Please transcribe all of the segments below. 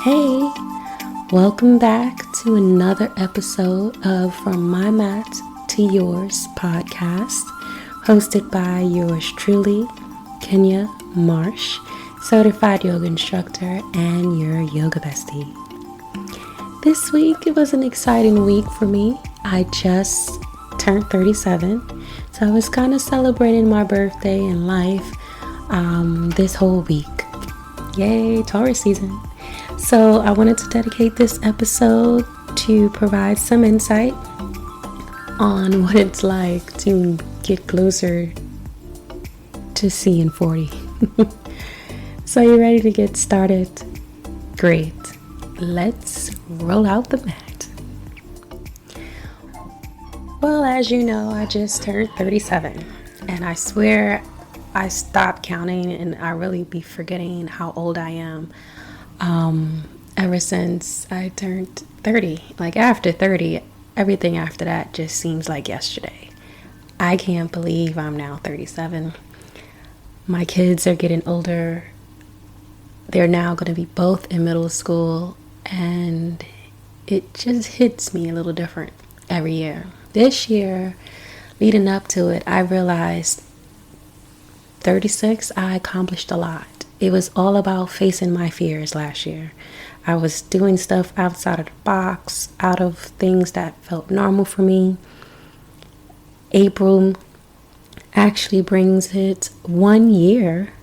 Hey, welcome back to another episode of From My Mat to Yours podcast, hosted by yours truly, Kenya Marsh, certified yoga instructor and your yoga bestie. This week, it was an exciting week for me. I just turned 37, so I was kind of celebrating my birthday and life this whole week. Yay, Taurus season. So I wanted to dedicate this episode to provide some insight on what it's like to get closer to seeing 40. So you ready to get started? Great. Let's roll out the mat. Well, as you know, I just turned 37, and I swear I stopped counting and I really be forgetting how old I am. Ever since I turned 30, like after 30, everything after that just seems like yesterday. I can't believe I'm now 37. My kids are getting older. They're now going to be both in middle school, and it just hits me a little different every year. This year, leading up to it, I realized 36, I accomplished a lot. It was all about facing my fears last year. I was doing stuff outside of the box, out of things that felt normal for me. April actually brings it 1 year.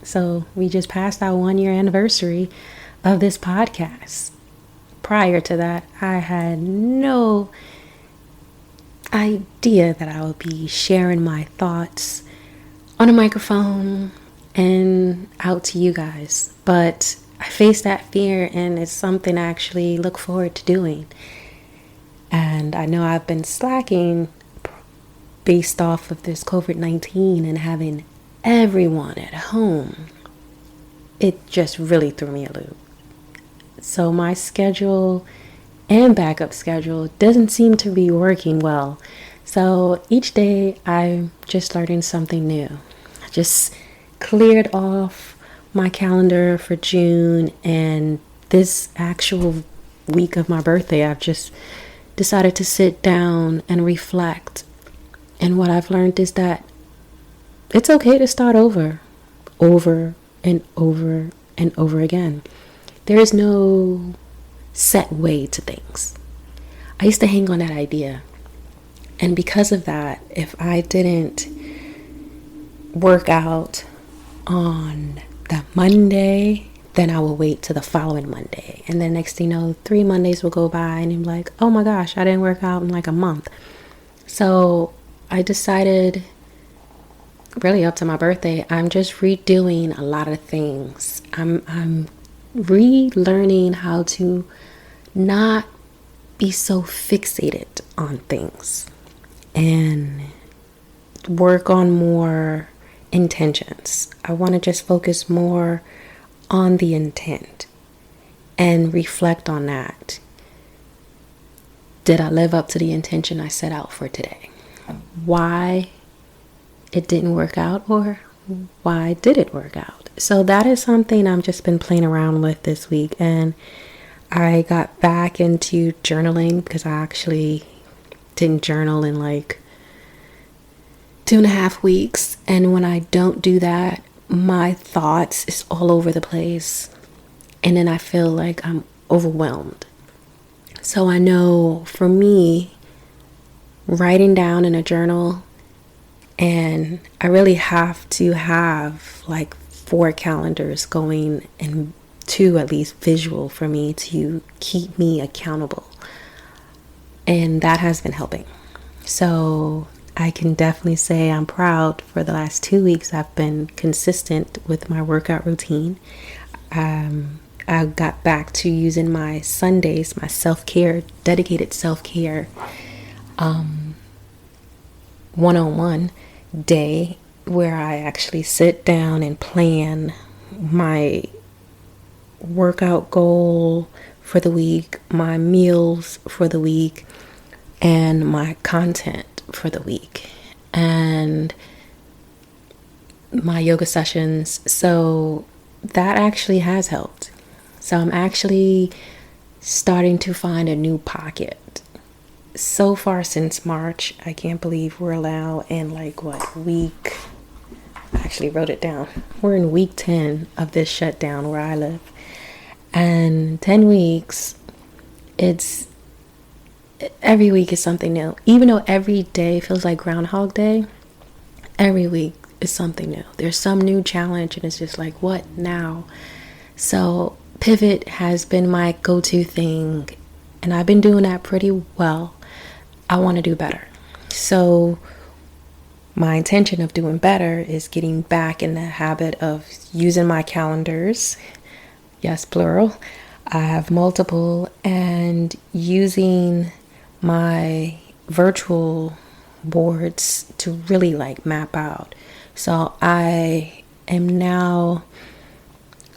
So we just passed our 1 year anniversary of this podcast. Prior to that, I had no idea that I would be sharing my thoughts on a microphone and out to you guys. But I faced that fear, and it's something I actually look forward to doing. And I know I've been slacking based off of this COVID-19 and having everyone at home. It just really threw me a loop. So my schedule and backup schedule doesn't seem to be working well. So each day I'm just learning something new. I just cleared off my calendar for June, and this actual week of my birthday, I've just decided to sit down and reflect. And what I've learned is that it's okay to start over and over and over again. There is no set way to things. I used to hang on that idea. And because of that, if I didn't work out on the Monday, then I will wait to the following Monday. And then next thing you know, 3 Mondays will go by and I'm like, oh my gosh, I didn't work out in like a month. So I decided, really up to my birthday, I'm just redoing a lot of things. I'm relearning how to not be so fixated on things and work on more intentions. I want to just focus more on the intent and reflect on that. Did I live up to the intention I set out for today? Why it didn't work out, or why did it work out? So that is something I've just been playing around with this week, and I got back into journaling because I actually didn't journal in like 2.5 weeks. And when I don't do that, my thoughts is all over the place. And then I feel like I'm overwhelmed. So I know for me, writing down in a journal, and I really have to have like 4 calendars going, and 2 at least visual for me to keep me accountable. And that has been helping. So I can definitely say I'm proud. For the last 2 weeks, I've been consistent with my workout routine. I got back to using my Sundays, my self-care, dedicated self-care one-on-one day, where I actually sit down and plan my workout goal for the week, my meals for the week, and my content for the week, and my yoga sessions. So that actually has helped. So I'm actually starting to find a new pocket. So far since March, I can't believe we're now in week, I actually wrote it down. We're in week 10 of this shutdown where I live. And 10 weeks, it's every week is something new. Even though every day feels like Groundhog Day, every week is something new. There's some new challenge and it's just like, what now? So pivot has been my go-to thing and I've been doing that pretty well. I want to do better. So my intention of doing better is getting back in the habit of using my calendars. Yes, plural. I have multiple, and using my virtual boards to really map out. So I am now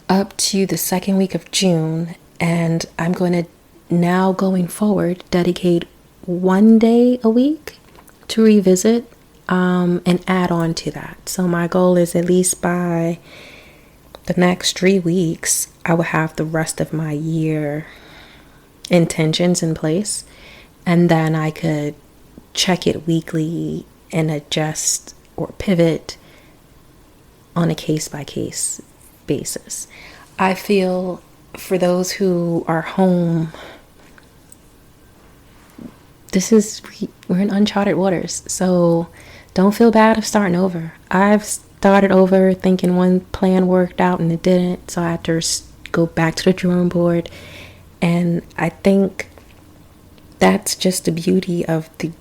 up to the second week of June, and I'm going to now going forward dedicate one day a week to revisit and add on to that. So my goal is at least by the next 3 weeks, I will have the rest of my year intentions in place. And then I could check it weekly and adjust or pivot on a case-by-case basis. I feel for those who are home, we're in uncharted waters. So don't feel bad of starting over. I've started over thinking one plan worked out and it didn't. So I had to go back to the drawing board. And I think that's just the beauty of the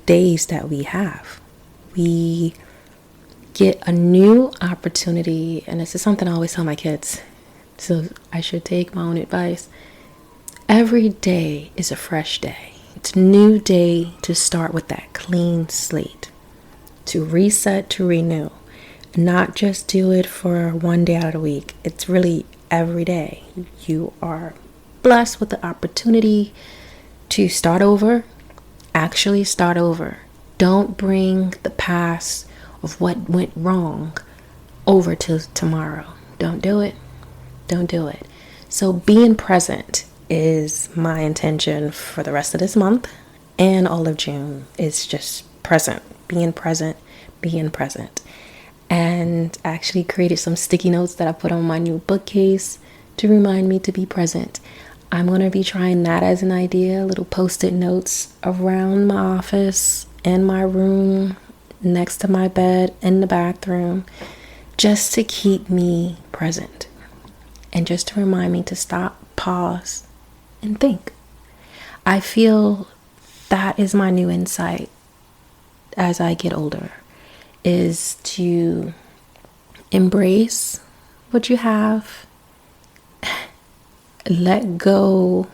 days that we have. We get a new opportunity. And this is something I always tell my kids. So I should take my own advice. Every day is a fresh day. It's a new day to start with that clean slate. To reset, to renew. Not just do it for one day out of the week. It's really every day. You are blessed with the opportunity to start over. Actually start over. Don't bring the past of what went wrong over to tomorrow. Don't do it. Don't do it. So being present is my intention for the rest of this month and all of June. Is just present. Being present. Being present. And I actually created some sticky notes that I put on my new bookcase to remind me to be present. I'm going to be trying that as an idea, little post-it notes around my office and my room, next to my bed, in the bathroom, just to keep me present and just to remind me to stop, pause, and think. I feel that is my new insight as I get older, is to embrace what you have, let go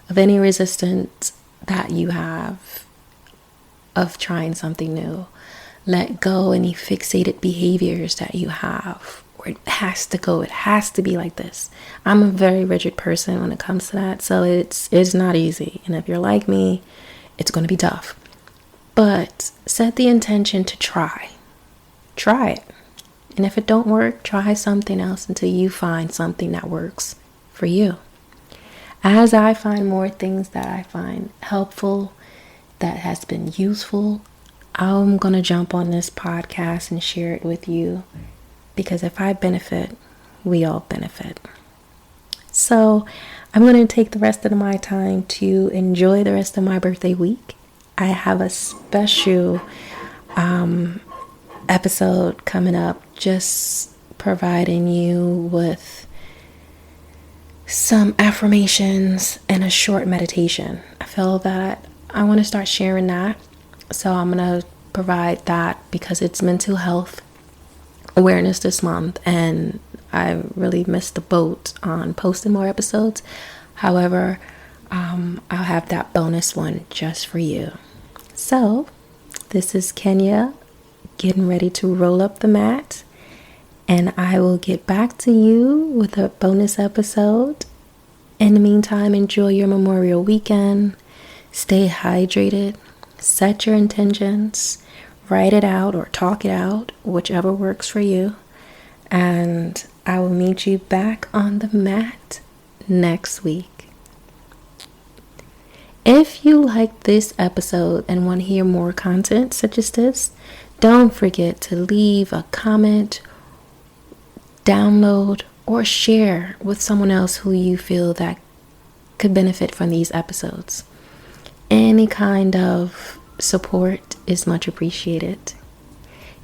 of any resistance that you have of trying something new. Let go any fixated behaviors that you have, or it has to go, it has to be like this. I'm a very rigid person when it comes to that, so it's not easy. And if you're like me, it's going to be tough. But set the intention to try it. And if it don't work, try something else until you find something that works for you. As I find more things that I find helpful, that has been useful, I'm going to jump on this podcast and share it with you, because if I benefit, we all benefit. So I'm going to take the rest of my time to enjoy the rest of my birthday week. I have a special episode coming up, just providing you with some affirmations and a short meditation. I feel that I want to start sharing that. So I'm going to provide that because it's mental health awareness this month, and I really missed the boat on posting more episodes. However, I'll have that bonus one just for you. So this is Kenya getting ready to roll up the mat, and I will get back to you with a bonus episode. In the meantime, enjoy your Memorial weekend. Stay hydrated. Set your intentions. Write it out or talk it out, whichever works for you. And I will meet you back on the mat next week. If you like this episode and want to hear more content such as this, don't forget to leave a comment, download, or share with someone else who you feel that could benefit from these episodes. Any kind of support is much appreciated.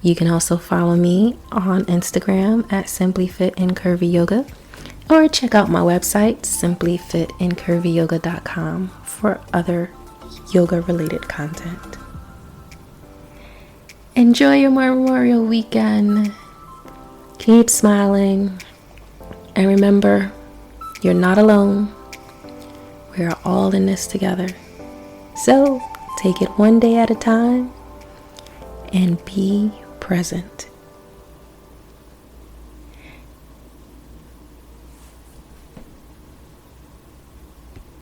You can also follow me on Instagram at simplyfitandcurvyyoga, or check out my website simplyfitandcurvyyoga.com for other yoga related content. Enjoy your Memorial weekend. Keep smiling, and remember, you're not alone. We are all in this together. So take it one day at a time and be present.